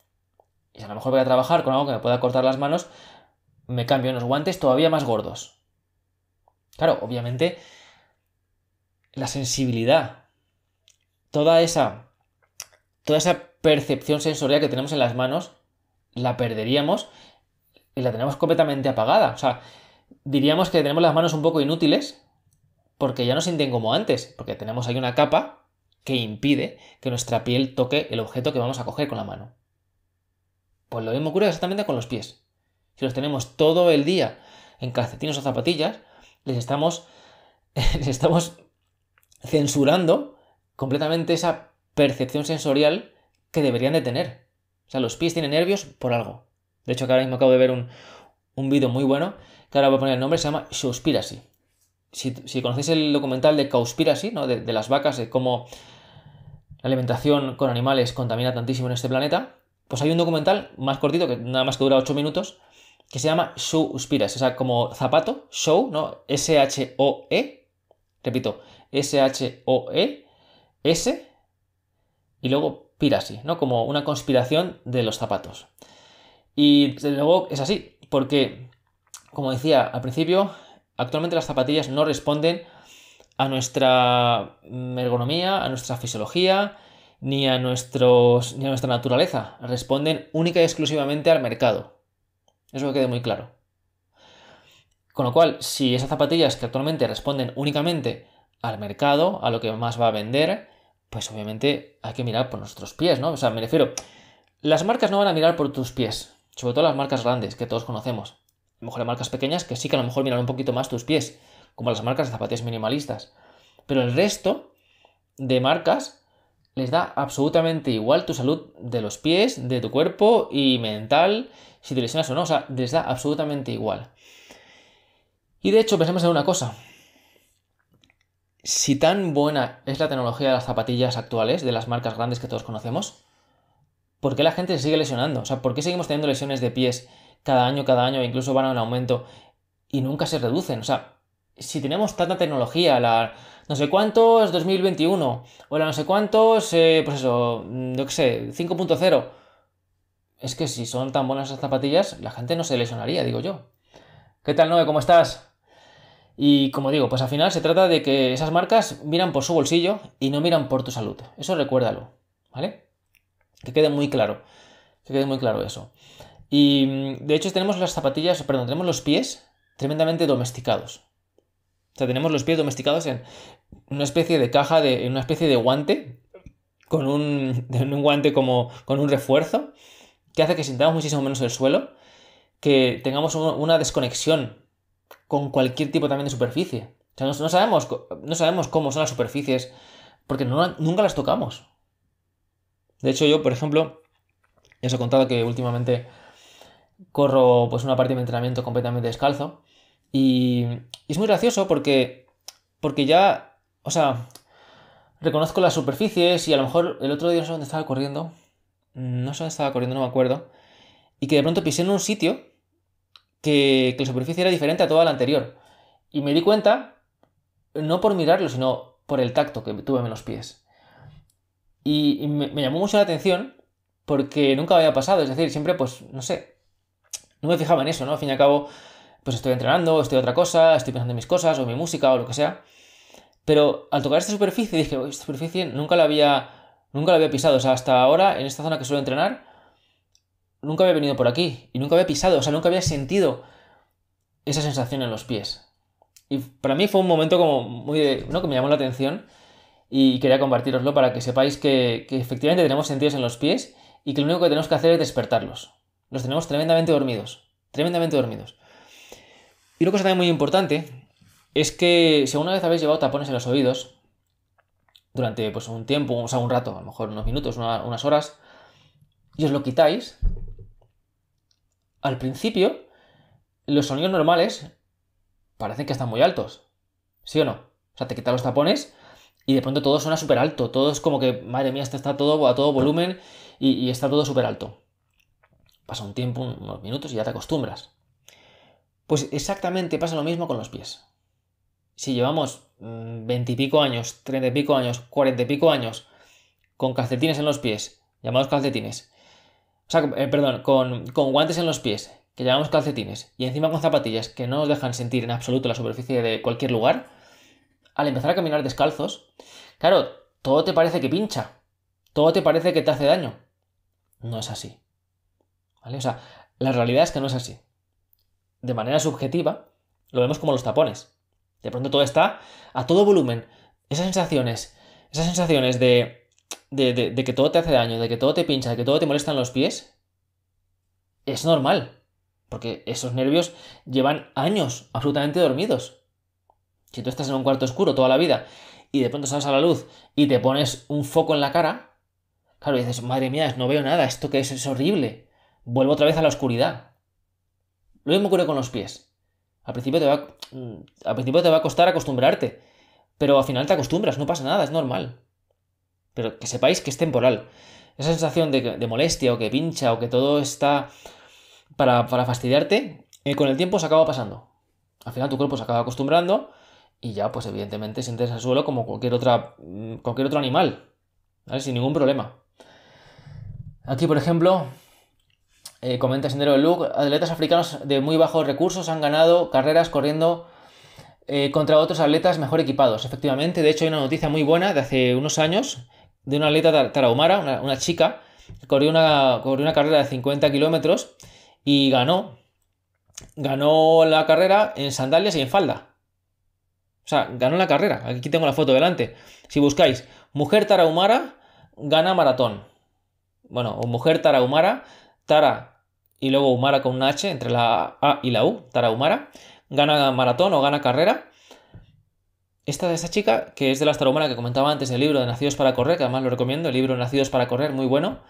Y si a lo mejor voy a trabajar con algo que me pueda cortar las manos, me cambio unos guantes todavía más gordos. Claro, obviamente, la sensibilidad, toda esa percepción sensorial que tenemos en las manos, la perderíamos y la tenemos completamente apagada. O sea, diríamos que tenemos las manos un poco inútiles porque ya no sienten como antes, porque tenemos ahí una capa que impide que nuestra piel toque el objeto que vamos a coger con la mano. Pues lo mismo ocurre exactamente con los pies. Si los tenemos todo el día en calcetines o zapatillas, les estamos censurando completamente esa percepción sensorial que deberían de tener. O sea, los pies tienen nervios por algo. De hecho, que ahora mismo acabo de ver un vídeo muy bueno, que ahora voy a poner el nombre, se llama Showspiracy. Si conocéis el documental de Cowspiracy, ¿no? de las vacas, de cómo la alimentación con animales contamina tantísimo en este planeta, pues hay un documental más cortito, que nada más que dura 8 minutos, que se llama Showspiracy, o sea, como zapato, show, ¿no? S-H-O-E, repito, S-H-O-E, S, y luego Pirasi, ¿no? Como una conspiración de los zapatos. Y desde luego es así, porque, como decía al principio, actualmente las zapatillas no responden a nuestra ergonomía, a nuestra fisiología, ni a nuestra naturaleza. Responden única y exclusivamente al mercado. Eso que quede muy claro. Con lo cual, si esas zapatillas que actualmente responden únicamente al mercado, a lo que más va a vender, pues obviamente hay que mirar por nuestros pies, ¿no? O sea, me refiero, las marcas no van a mirar por tus pies, sobre todo las marcas grandes que todos conocemos. A lo mejor hay marcas pequeñas que sí que a lo mejor miran un poquito más tus pies, como las marcas de zapatillas minimalistas. Pero el resto de marcas les da absolutamente igual tu salud de los pies, de tu cuerpo y mental, si te lesionas o no, o sea, les da absolutamente igual. Y de hecho, pensemos en una cosa. Si tan buena es la tecnología de las zapatillas actuales, de las marcas grandes que todos conocemos, ¿por qué la gente se sigue lesionando? O sea, ¿por qué seguimos teniendo lesiones de pies cada año, e incluso van en aumento y nunca se reducen? O sea, si tenemos tanta tecnología, la no sé cuántos 2021, o la no sé cuántos, pues eso, yo qué sé, 5.0, es que si son tan buenas esas zapatillas, la gente no se lesionaría, digo yo. ¿Qué tal, Noé? ¿Cómo estás? Y como digo, pues al final se trata de que esas marcas miran por su bolsillo y no miran por tu salud. Eso recuérdalo, ¿vale? Que quede muy claro. Que quede muy claro eso. Y de hecho tenemos las zapatillas, perdón, tenemos los pies tremendamente domesticados. O sea, tenemos los pies domesticados en una especie de caja, en una especie de guante, un guante como con un refuerzo, que hace que sintamos muchísimo menos el suelo, que tengamos una desconexión con cualquier tipo también de superficie. O sea, no sabemos cómo son las superficies, porque nunca las tocamos. De hecho, yo, por ejemplo, ya os he contado que últimamente corro pues una parte de mi entrenamiento completamente descalzo. Y es muy gracioso porque ya, o sea, reconozco las superficies y a lo mejor el otro día no sé dónde estaba corriendo. No sé dónde estaba corriendo, no me acuerdo. Y que de pronto pisé en un sitio que la superficie era diferente a toda la anterior. Y me di cuenta, no por mirarlo, sino por el tacto que tuve en los pies. Y me llamó mucho la atención porque nunca había pasado. Es decir, siempre, pues, no sé, no me fijaba en eso, ¿no? Al fin y al cabo, pues estoy entrenando, estoy otra cosa, estoy pensando en mis cosas, o en mi música, o lo que sea. Pero al tocar esta superficie dije, esta superficie nunca la había pisado. O sea, hasta ahora, en esta zona que suelo entrenar, nunca había venido por aquí. Y nunca había pisado, o sea, nunca había sentido esa sensación en los pies. Y para mí fue un momento como ¿no? Que me llamó la atención y quería compartiroslo para que sepáis que efectivamente tenemos sentidos en los pies y que lo único que tenemos que hacer es despertarlos. Los tenemos tremendamente dormidos. Tremendamente dormidos. Y una cosa también muy importante es que si alguna vez habéis llevado tapones en los oídos durante pues, un tiempo, o sea, un rato, a lo mejor unos minutos, unas horas, y os lo quitáis, al principio los sonidos normales parecen que están muy altos. ¿Sí o no? O sea, te quitas los tapones y de pronto todo suena súper alto. Todo es como que, madre mía, está todo a todo volumen y está todo súper alto. Pasa un tiempo, unos minutos y ya te acostumbras. Pues exactamente pasa lo mismo con los pies. Si llevamos 20 y pico años, 30 y pico años, 40 y pico años con calcetines en los pies, llamados calcetines, o sea, perdón, con guantes en los pies, que llamamos calcetines, y encima con zapatillas que no nos dejan sentir en absoluto la superficie de cualquier lugar, al empezar a caminar descalzos, claro, todo te parece que pincha, todo te parece que te hace daño. No es así. ¿Vale? O sea, la realidad es que no es así. De manera subjetiva, lo vemos como los tapones. De pronto todo está a todo volumen. Esas sensaciones de que todo te hace daño, de que todo te pincha, de que todo te molesta en los pies, es normal. Porque esos nervios llevan años absolutamente dormidos. Si tú estás en un cuarto oscuro toda la vida y de pronto sales a la luz y te pones un foco en la cara, claro, y dices, madre mía, no veo nada, esto que es horrible. Vuelvo otra vez a la oscuridad. Lo mismo ocurre con los pies. Al principio te va a costar acostumbrarte, pero al final te acostumbras, no pasa nada, es normal. Pero que sepáis que es temporal. Esa sensación de molestia o que pincha o que todo está para fastidiarte, con el tiempo se acaba pasando. Al final tu cuerpo se acaba acostumbrando y ya, pues evidentemente sientes el suelo como cualquier otro animal, ¿vale? Sin ningún problema. Aquí, por ejemplo, comenta Sendero de Luke, atletas africanos de muy bajos recursos han ganado carreras corriendo contra otros atletas mejor equipados. Efectivamente, de hecho hay una noticia muy buena de hace unos años de una atleta tarahumara, una chica, que corrió una carrera de 50 kilómetros y ganó la carrera en sandalias y en falda. O sea, ganó la carrera. Aquí tengo la foto delante. Si buscáis mujer tarahumara gana maratón. Bueno, o mujer tarahumara, Tara y luego Humara con una H entre la A y la U, tarahumara, gana maratón o gana carrera. Esta chica, que es de las tarahumaras que comentaba antes del libro de Nacidos para Correr, que además lo recomiendo, el libro Nacidos para Correr, muy bueno.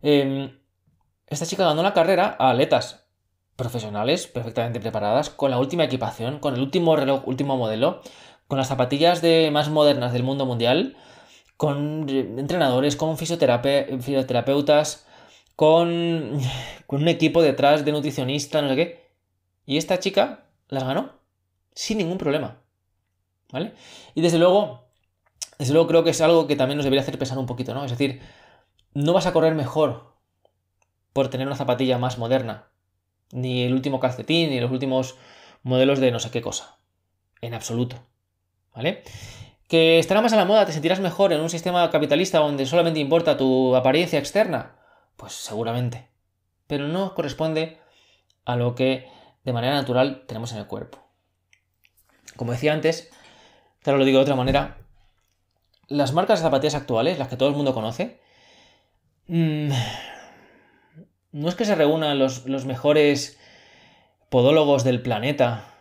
Esta chica ganó la carrera a atletas profesionales, perfectamente preparadas, con la última equipación, con el último reloj, último modelo, con las zapatillas más modernas del mundo mundial, con entrenadores, con fisioterapeutas, con un equipo detrás de nutricionista, no sé qué. Y esta chica las ganó sin ningún problema. ¿Vale? Y desde luego creo que es algo que también nos debería hacer pensar un poquito, ¿no? Es decir, no vas a correr mejor por tener una zapatilla más moderna, ni el último calcetín, ni los últimos modelos de no sé qué cosa. En absoluto. ¿Vale? ¿Que estará más a la moda? ¿Te sentirás mejor en un sistema capitalista donde solamente importa tu apariencia externa? Pues seguramente. Pero no corresponde a lo que de manera natural tenemos en el cuerpo. Como decía antes, claro, lo digo de otra manera, las marcas de zapatillas actuales, las que todo el mundo conoce, no es que se reúnan los mejores podólogos del planeta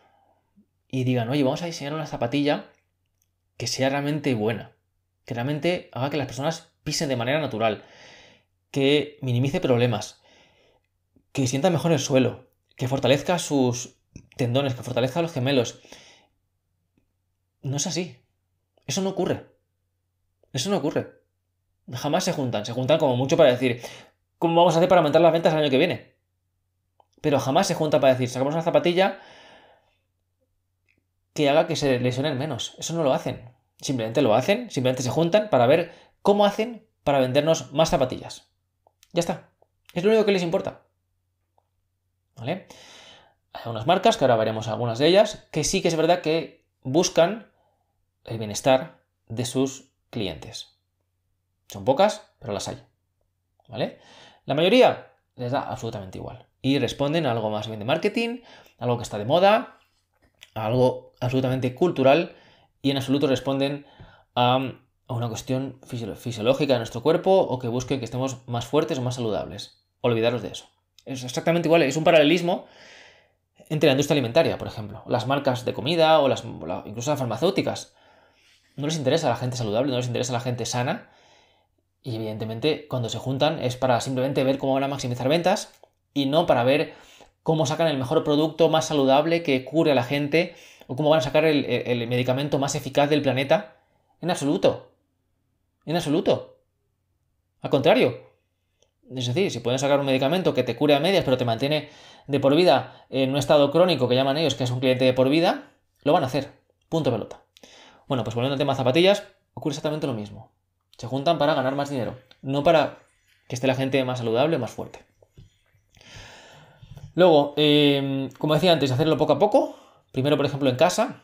y digan, oye, vamos a diseñar una zapatilla que sea realmente buena, que realmente haga que las personas pisen de manera natural, que minimice problemas, que sienta mejor el suelo, que fortalezca sus tendones, que fortalezca los gemelos. No es así. Eso no ocurre. Eso no ocurre. Jamás se juntan. Se juntan como mucho para decir, ¿cómo vamos a hacer para aumentar las ventas el año que viene? Pero jamás se juntan para decir, sacamos una zapatilla que haga que se lesionen menos. Eso no lo hacen. Simplemente lo hacen, simplemente se juntan para ver cómo hacen para vendernos más zapatillas. Ya está. Es lo único que les importa. ¿Vale? Hay unas marcas, que ahora veremos algunas de ellas, que sí que es verdad que buscan el bienestar de sus clientes. Son pocas, pero las hay. ¿Vale? La mayoría les da absolutamente igual. Y responden a algo más bien de marketing, algo que está de moda, a algo absolutamente cultural, y en absoluto responden a una cuestión fisiológica de nuestro cuerpo o que busquen que estemos más fuertes o más saludables. Olvidaros de eso. Es exactamente igual, es un paralelismo entre la industria alimentaria, por ejemplo. Las marcas de comida o incluso las farmacéuticas. No les interesa a la gente saludable, no les interesa a la gente sana. Y evidentemente cuando se juntan es para simplemente ver cómo van a maximizar ventas y no para ver cómo sacan el mejor producto más saludable que cure a la gente o cómo van a sacar el medicamento más eficaz del planeta. En absoluto. En absoluto. Al contrario. Es decir, si pueden sacar un medicamento que te cure a medias pero te mantiene de por vida en un estado crónico que llaman ellos que es un cliente de por vida, lo van a hacer. Punto pelota. Bueno, pues volviendo al tema zapatillas, ocurre exactamente lo mismo. Se juntan para ganar más dinero, no para que esté la gente más saludable, más fuerte. Luego, como decía antes, hacerlo poco a poco. Primero, por ejemplo, en casa.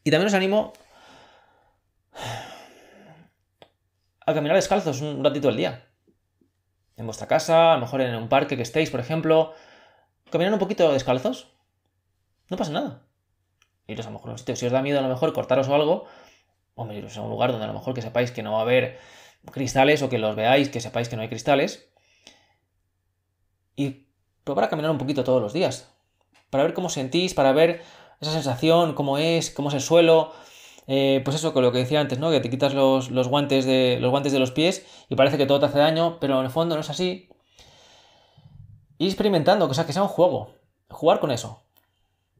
Y también os animo a caminar descalzos un ratito al día. En vuestra casa, a lo mejor en un parque que estéis, por ejemplo. Caminar un poquito descalzos. No pasa nada. Iros a lo mejor a un sitio. Si os da miedo a lo mejor cortaros o algo, o iros a un lugar donde a lo mejor que sepáis que no va a haber cristales o que los veáis, que sepáis que no hay cristales. Y probar a caminar un poquito todos los días. Para ver cómo sentís, para ver esa sensación, cómo es el suelo. Pues eso, con lo que decía antes, ¿no? Que te quitas los guantes de los pies y parece que todo te hace daño, pero en el fondo no es así. Ir experimentando, o sea, que sea un juego. Jugar con eso.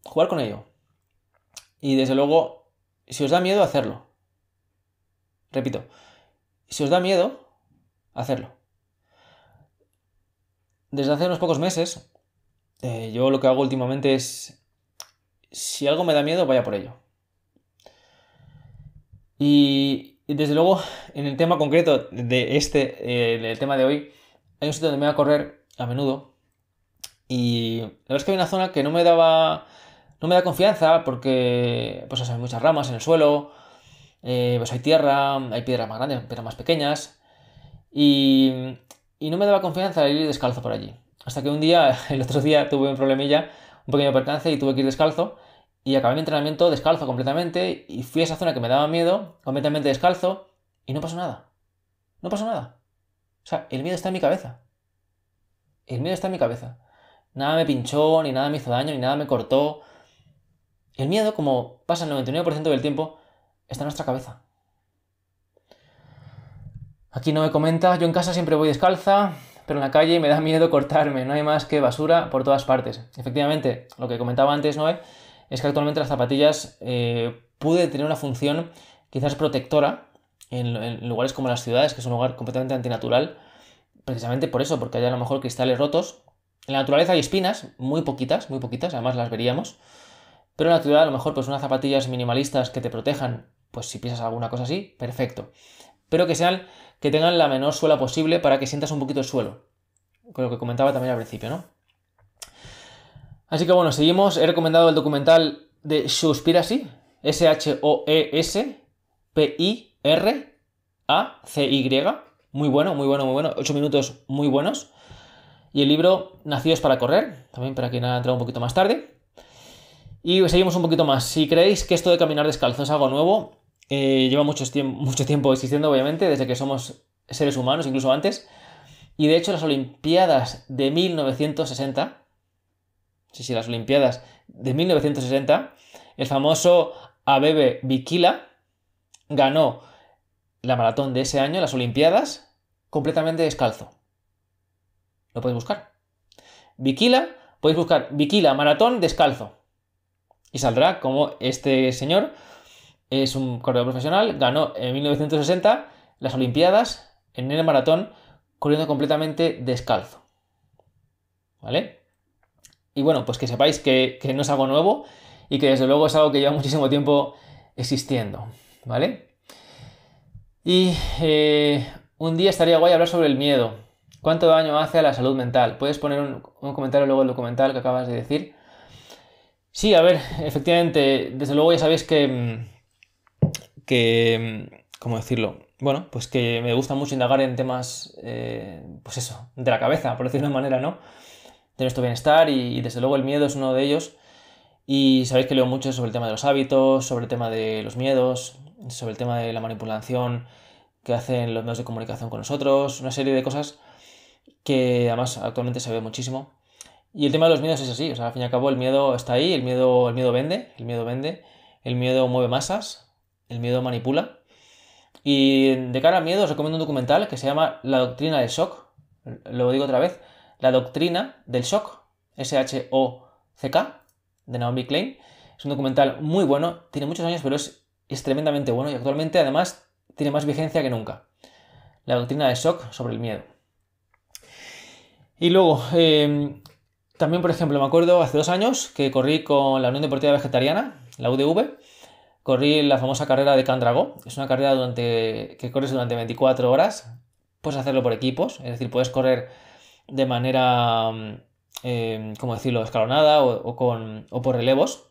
Jugar con ello. Y desde luego, si os da miedo, hacerlo. Repito, si os da miedo, hacerlo. Desde hace unos pocos meses, yo lo que hago últimamente es, si algo me da miedo, vaya por ello. Y Y desde luego, en el tema concreto de el tema de hoy, hay un sitio donde me voy a correr a menudo. Y la verdad es que hay una zona que no me da confianza porque pues hay muchas ramas en el suelo, pues hay tierra, hay piedras más grandes, piedras más pequeñas. Y no me daba confianza ir descalzo por allí. Hasta que un día, el otro día, tuve un problemilla, un pequeño percance y tuve que ir descalzo. Y acabé mi entrenamiento descalzo completamente. Y fui a esa zona que me daba miedo, completamente descalzo. Y no pasó nada. No pasó nada. O sea, el miedo está en mi cabeza. El miedo está en mi cabeza. Nada me pinchó, ni nada me hizo daño, ni nada me cortó. El miedo, como pasa el 99% del tiempo, está en nuestra cabeza. Aquí no me comenta, yo en casa siempre voy descalza, pero en la calle me da miedo cortarme, no hay más que basura por todas partes. Efectivamente, lo que comentaba antes, Noé, es que actualmente las zapatillas pueden tener una función quizás protectora en lugares como las ciudades, que es un lugar completamente antinatural, precisamente por eso, porque hay a lo mejor cristales rotos. En la naturaleza hay espinas, muy poquitas, además las veríamos, pero en la ciudad a lo mejor pues unas zapatillas minimalistas que te protejan, pues si pisas alguna cosa así, perfecto. Pero que tengan la menor suela posible para que sientas un poquito el suelo. Con lo que comentaba también al principio, ¿no? Así que bueno, seguimos. He recomendado el documental de Showspiracy, Showspiracy. Muy bueno, muy bueno, muy bueno. 8 minutos muy buenos. Y el libro Nacidos para correr, también para quien ha entrado un poquito más tarde. Y seguimos un poquito más. Si creéis que esto de caminar descalzo es algo nuevo, lleva mucho tiempo existiendo, obviamente, desde que somos seres humanos, incluso antes. Y de hecho, las Olimpiadas de 1960, las Olimpiadas de 1960, el famoso Abebe Bikila ganó la maratón de ese año, las Olimpiadas, completamente descalzo. Lo podéis buscar. Podéis buscar Bikila maratón descalzo. Y saldrá como este señor es un corredor profesional, ganó en 1960 las Olimpiadas en el maratón corriendo completamente descalzo. ¿Vale? Y bueno, pues que sepáis que no es algo nuevo y que desde luego es algo que lleva muchísimo tiempo existiendo. ¿Vale? Y un día estaría guay hablar sobre el miedo. ¿Cuánto daño hace a la salud mental? Puedes poner un comentario luego del documental que acabas de decir. Sí, a ver, efectivamente, desde luego ya sabéis ¿cómo decirlo? Bueno, pues que me gusta mucho indagar en temas, pues eso, de la cabeza, por decirlo de una manera, ¿no? De nuestro bienestar y desde luego el miedo es uno de ellos. Y sabéis que leo mucho sobre el tema de los hábitos, sobre el tema de los miedos, sobre el tema de la manipulación que hacen los medios de comunicación con nosotros, una serie de cosas que además actualmente se ve muchísimo. Y el tema de los miedos es así, o sea, al fin y al cabo el miedo está ahí, el miedo vende, el miedo mueve masas, el miedo manipula. Y de cara al miedo os recomiendo un documental que se llama La doctrina del shock. Lo digo otra vez, La doctrina del shock, S-H-O-C-K, de Naomi Klein. Es un documental muy bueno, tiene muchos años, pero es tremendamente bueno y actualmente además tiene más vigencia que nunca. La doctrina del shock sobre el miedo. Y luego, también, por ejemplo, me acuerdo hace 2 años que corrí con la Unión Deportiva Vegetariana, la UDV. Corrí la famosa carrera de Can Dragó. Es una carrera que corres durante 24 horas. Puedes hacerlo por equipos, es decir, puedes correr de manera, ¿cómo decirlo?, escalonada o por relevos.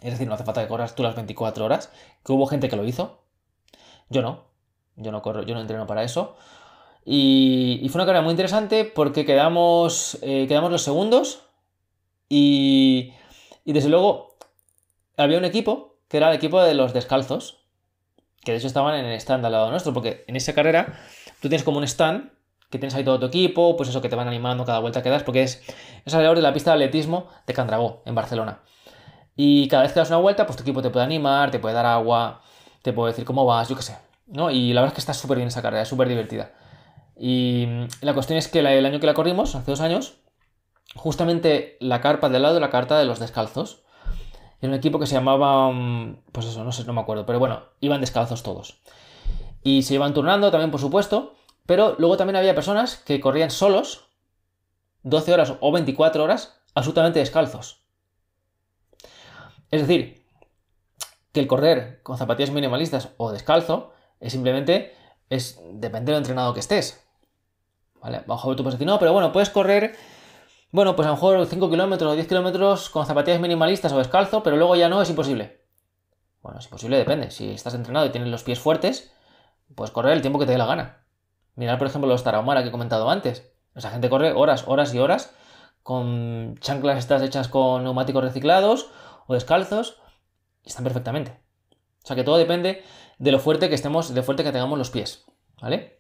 Es decir, no hace falta que corras tú las 24 horas. Que hubo gente que lo hizo. Yo no corro, yo no entreno para eso. Y fue una carrera muy interesante porque quedamos los segundos y desde luego había un equipo que era el equipo de los descalzos, que de hecho estaban en el stand al lado nuestro, porque en esa carrera tú tienes como un stand que tienes ahí todo tu equipo, pues eso que te van animando cada vuelta que das, porque es alrededor de la pista de atletismo de Can Dragó, en Barcelona. Y cada vez que das una vuelta, pues tu equipo te puede animar, te puede dar agua, te puede decir cómo vas, yo qué sé, ¿no? Y la verdad es que está súper bien esa carrera, es súper divertida. Y la cuestión es que el año que la corrimos, hace 2 años, justamente la carpa del lado de la carta de los descalzos. Era un equipo que se llamaba, pues eso, no sé, no me acuerdo, pero bueno, iban descalzos todos. Y se iban turnando también, por supuesto, pero luego también había personas que corrían solos, 12 horas o 24 horas, absolutamente descalzos. Es decir, que el correr con zapatillas minimalistas o descalzo Es simplemente, depende de lo entrenado que estés. ¿Vale? A lo mejor tú puedes decir, no, pero bueno, puedes correr, bueno, pues a lo mejor 5 kilómetros o 10 kilómetros con zapatillas minimalistas o descalzo, pero luego ya no, es imposible. Bueno, es imposible, depende. Si estás entrenado y tienes los pies fuertes, puedes correr el tiempo que te dé la gana. Mirad, por ejemplo, los Tarahumara que he comentado antes. Esa gente corre horas, horas y horas con chanclas estas hechas con neumáticos reciclados o descalzos y están perfectamente. O sea que todo depende de lo fuerte que estemos, de lo fuerte que tengamos los pies, ¿vale?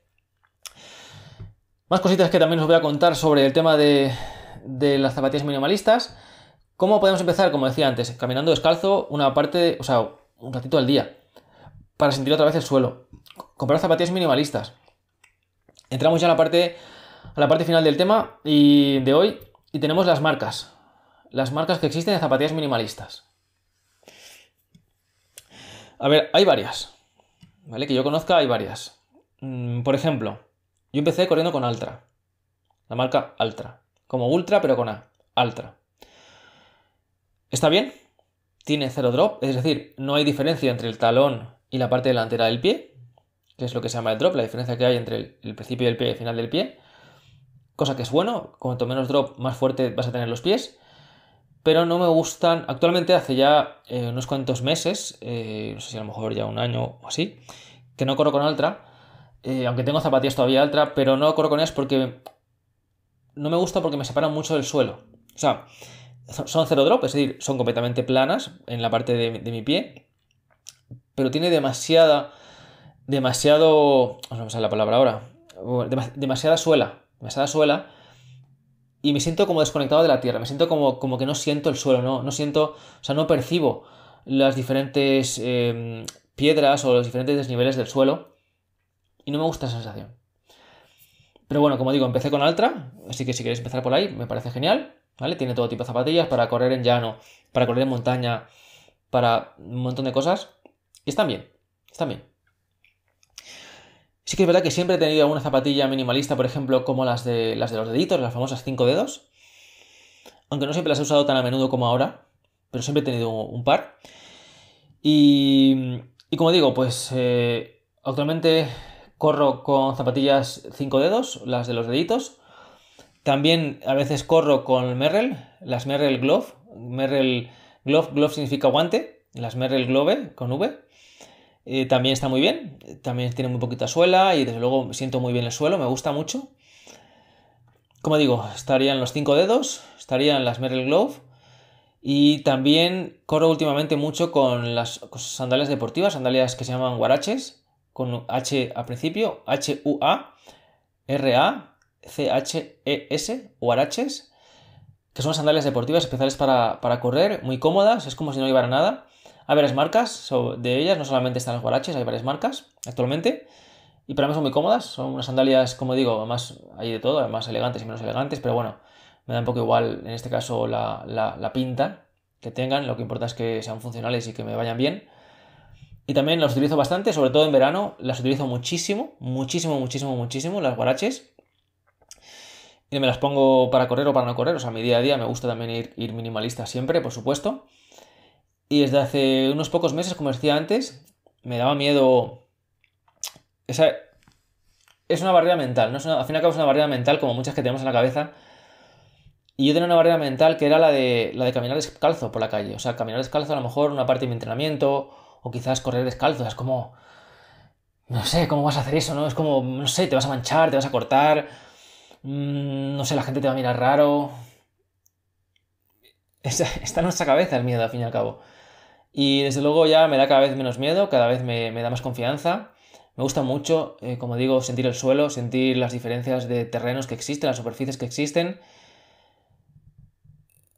Más cositas que también os voy a contar sobre el tema de las zapatillas minimalistas. ¿Cómo podemos empezar? Como decía antes, caminando descalzo una parte, o sea, un ratito al día, para sentir otra vez el suelo. Comprar zapatillas minimalistas. Entramos ya a la parte final del tema y de hoy y tenemos las marcas. Las marcas que existen de zapatillas minimalistas. A ver, hay varias. ¿Vale? Que yo conozca, hay varias. Por ejemplo, yo empecé corriendo con Altra. La marca Altra. Como Ultra, pero con A. Altra. ¿Está bien? Tiene cero drop, es decir, no hay diferencia entre el talón y la parte delantera del pie, que es lo que se llama el drop, la diferencia que hay entre el principio del pie y el final del pie. Cosa que es bueno, cuanto menos drop, más fuerte vas a tener los pies. Pero no me gustan, actualmente hace ya unos cuantos meses, no sé si a lo mejor ya un año o así, que no corro con Altra, aunque tengo zapatillas todavía Altra, pero no corro con ellas porque no me gusta porque me separan mucho del suelo. O sea, son cero drop, es decir, son completamente planas en la parte de mi pie, pero tiene demasiado, no me sale la palabra ahora, demasiada suela, y me siento como desconectado de la tierra, me siento como que no siento el suelo, no siento, o sea, no percibo las diferentes piedras o los diferentes desniveles del suelo y no me gusta esa sensación. Pero bueno, como digo, empecé con Altra, así que si queréis empezar por ahí, me parece genial, ¿vale? Tiene todo tipo de zapatillas para correr en llano, para correr en montaña, para un montón de cosas. Y están bien, están bien. Sí que es verdad que siempre he tenido alguna zapatilla minimalista, por ejemplo, como las de los deditos, las famosas 5 dedos. Aunque no siempre las he usado tan a menudo como ahora, pero siempre he tenido un par. Y como digo, pues actualmente corro con zapatillas 5 dedos, las de los deditos. También a veces corro con Merrell, las Merrell Glove. Merrell Glove significa guante, las Merrell Glove con V. También está muy bien, también tiene muy poquita suela y desde luego siento muy bien el suelo, me gusta mucho. Como digo, estarían los 5 dedos, estarían las Merrell Glove y también corro últimamente mucho con las sandalias deportivas, sandalias que se llaman huaraches, con H al principio, Huaraches, huaraches, que son sandalias deportivas especiales para correr, muy cómodas, es como si no llevara nada. Hay varias marcas de ellas, no solamente están las huaraches, hay varias marcas actualmente. Y para mí son muy cómodas, son unas sandalias, como digo, además hay de todo, más elegantes y menos elegantes, pero bueno, me da un poco igual en este caso la pinta que tengan, lo que importa es que sean funcionales y que me vayan bien. Y también las utilizo bastante, sobre todo en verano, las utilizo muchísimo, las huaraches. Y me las pongo para correr o para no correr, o sea, mi día a día me gusta también ir minimalista siempre, por supuesto. Y desde hace unos pocos meses, como decía antes, me daba miedo. Esa es una barrera mental, ¿no? Al fin y al cabo es una barrera mental como muchas que tenemos en la cabeza. Y yo tenía una barrera mental que era la de caminar descalzo por la calle. O sea, caminar descalzo a lo mejor una parte de mi entrenamiento, o quizás correr descalzo. Es como. No sé, ¿cómo vas a hacer eso, no? Es como, no sé, te vas a manchar, te vas a cortar. No sé, la gente te va a mirar raro. Está en nuestra cabeza el miedo, al fin y al cabo. Y desde luego ya me da cada vez menos miedo, cada vez me da más confianza. Me gusta mucho, como digo, sentir el suelo, sentir las diferencias de terrenos que existen, las superficies que existen.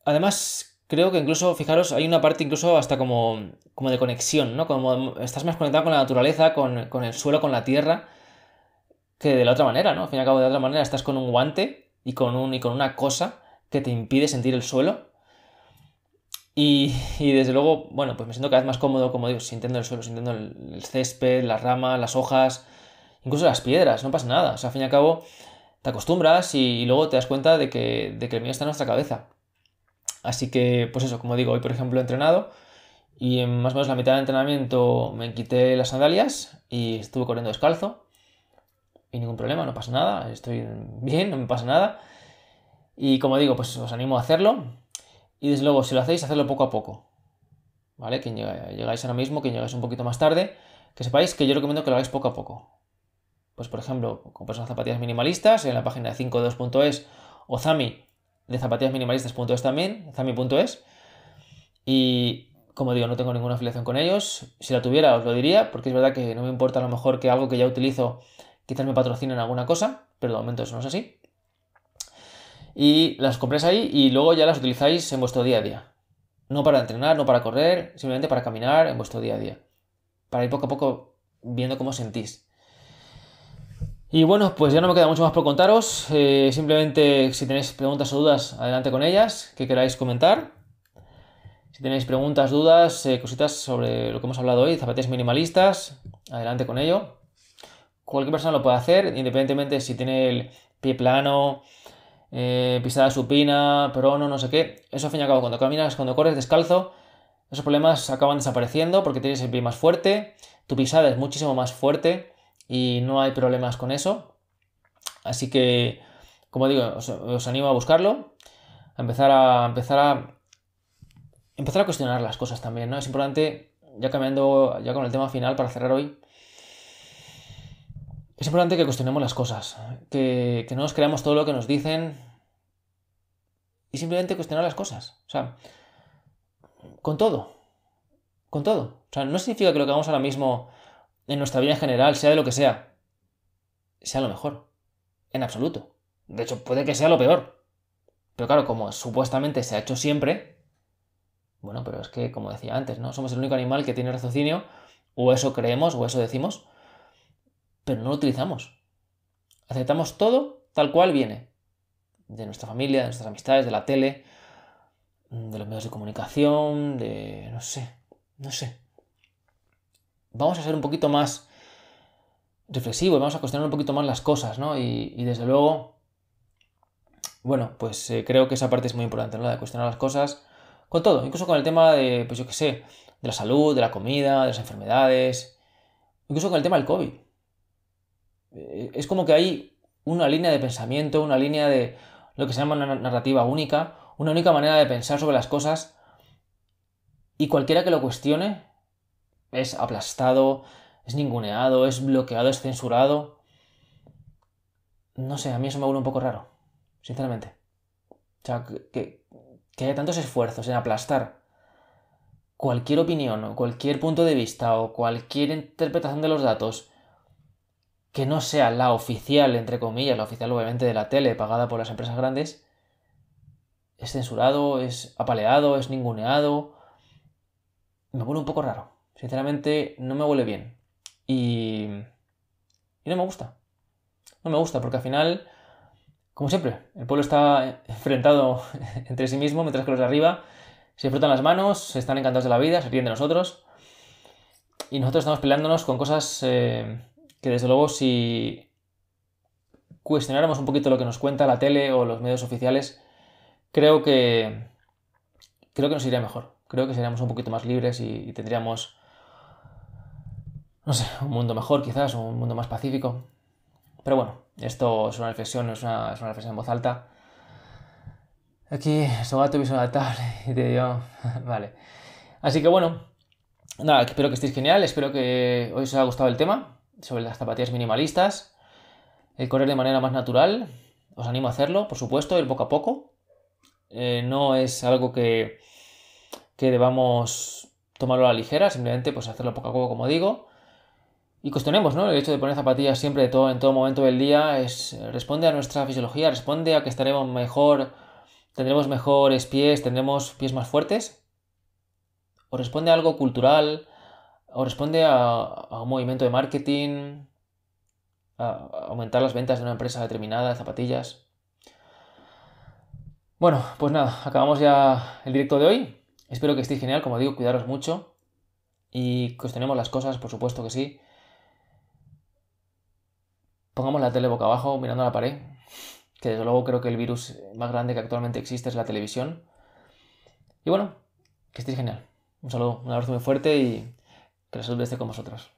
Además, creo que incluso, fijaros, hay una parte incluso hasta como de conexión, ¿no? Como estás más conectado con la naturaleza, con el suelo, con la tierra, que de la otra manera, ¿no? Al fin y al cabo, de la otra manera estás con un guante y con una cosa que te impide sentir el suelo. Y desde luego, bueno, pues me siento cada vez más cómodo, como digo, sintiendo el suelo, sintiendo el césped, las ramas, las hojas, incluso las piedras, no pasa nada. O sea, al fin y al cabo, te acostumbras y luego te das cuenta de que el miedo está en nuestra cabeza. Así que, pues eso, como digo, hoy por ejemplo he entrenado Y en más o menos la mitad del entrenamiento me quité las sandalias y estuve corriendo descalzo. Y ningún problema, no pasa nada, estoy bien, no me pasa nada. Y como digo, pues os animo a hacerlo. Y desde luego, si lo hacéis, hacedlo poco a poco. ¿Vale? Quien llegáis ahora mismo, quien llegáis un poquito más tarde, que sepáis que yo recomiendo que lo hagáis poco a poco. Pues por ejemplo, compras unas zapatillas minimalistas en la página de 52.es o Zami de zapatillasminimalistas.es también, zami.es. Y como digo, no tengo ninguna afiliación con ellos. Si la tuviera, os lo diría, porque es verdad que no me importa a lo mejor que algo que ya utilizo quizás me patrocinen alguna cosa, pero de momento eso no es así. Y las compréis ahí y luego ya las utilizáis en vuestro día a día. No para entrenar, no para correr, simplemente para caminar en vuestro día a día. Para ir poco a poco viendo cómo sentís. Y bueno, pues ya no me queda mucho más por contaros. Simplemente si tenéis preguntas o dudas, adelante con ellas, que queráis comentar. Si tenéis preguntas, dudas, cositas sobre lo que hemos hablado hoy, zapatillas minimalistas, adelante con ello. Cualquier persona lo puede hacer, independientemente si tiene el pie plano, pisada supina, prono, no sé qué. Eso al fin y al cabo, cuando caminas, cuando corres descalzo, esos problemas acaban desapareciendo porque tienes el pie más fuerte, tu pisada es muchísimo más fuerte y no hay problemas con eso. Así que, como digo, os animo a buscarlo, a empezar a cuestionar las cosas también, ¿no? Es importante, ya cambiando ya con el tema final para cerrar hoy, es importante que cuestionemos las cosas, que no nos creamos todo lo que nos dicen y simplemente cuestionar las cosas. O sea, con todo, con todo. O sea, no significa que lo que hagamos ahora mismo en nuestra vida en general, sea de lo que sea lo mejor. En absoluto. De hecho, puede que sea lo peor. Pero claro, como supuestamente se ha hecho siempre, bueno, pero es que, como decía antes, ¿no? Somos el único animal que tiene raciocinio, o eso creemos, o eso decimos, pero no lo utilizamos. Aceptamos todo tal cual viene. De nuestra familia, de nuestras amistades, de la tele, de los medios de comunicación, de... no sé. Vamos a ser un poquito más reflexivos, vamos a cuestionar un poquito más las cosas, ¿no? Y desde luego, bueno, pues creo que esa parte es muy importante, ¿no? La de cuestionar las cosas con todo, incluso con el tema de, pues yo qué sé, de la salud, de la comida, de las enfermedades, incluso con el tema del COVID. Es como que hay una línea de pensamiento, una línea de lo que se llama una narrativa única, una única manera de pensar sobre las cosas y cualquiera que lo cuestione es aplastado, es ninguneado, es bloqueado, es censurado. No sé, a mí eso me vuelve un poco raro, sinceramente. O sea, que haya tantos esfuerzos en aplastar cualquier opinión o cualquier punto de vista o cualquier interpretación de los datos que no sea la oficial, entre comillas, la oficial obviamente de la tele pagada por las empresas grandes, es censurado, es apaleado, es ninguneado. Me huele un poco raro. Sinceramente, no me huele bien. Y no me gusta. No me gusta porque al final, como siempre, el pueblo está enfrentado entre sí mismo, mientras que los de arriba se frotan las manos, se están encantados de la vida, se ríen de nosotros. Y nosotros estamos peleándonos con cosas que desde luego si cuestionáramos un poquito lo que nos cuenta la tele o los medios oficiales, creo que nos iría mejor. Creo que seríamos un poquito más libres y tendríamos, no sé, un mundo mejor quizás, un mundo más pacífico. Pero bueno, esto es una reflexión, es una reflexión en voz alta. Aquí, sogato visual tal, y te digo, vale. Así que bueno, nada, espero que estéis genial, espero que hoy os haya gustado el tema sobre las zapatillas minimalistas, el correr de manera más natural. Os animo a hacerlo, por supuesto, ir poco a poco. No es algo que debamos tomarlo a la ligera, simplemente pues hacerlo poco a poco, como digo. Y cuestionemos, ¿no? El hecho de poner zapatillas siempre en todo momento del día responde a nuestra fisiología, responde a que estaremos mejor, tendremos mejores pies, tendremos pies más fuertes. O responde a algo cultural, o responde a un movimiento de marketing, a aumentar las ventas de una empresa determinada de zapatillas. Bueno, pues nada, acabamos ya el directo de hoy. Espero que estéis genial, como digo, cuidaros mucho y cuestionemos las cosas, por supuesto que sí. Pongamos la tele boca abajo, mirando a la pared, que desde luego creo que el virus más grande que actualmente existe es la televisión. Y bueno, que estéis genial. Un saludo, un abrazo muy fuerte y que la salud esté con vosotros.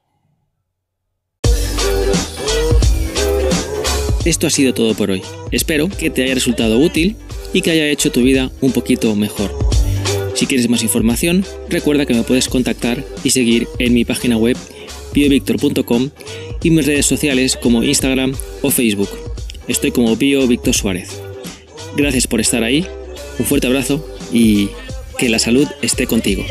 Esto ha sido todo por hoy. Espero que te haya resultado útil y que haya hecho tu vida un poquito mejor. Si quieres más información, recuerda que me puedes contactar y seguir en mi página web biovictor.com y mis redes sociales como Instagram o Facebook. Estoy como Bio Víctor Suárez. Gracias por estar ahí, un fuerte abrazo y que la salud esté contigo.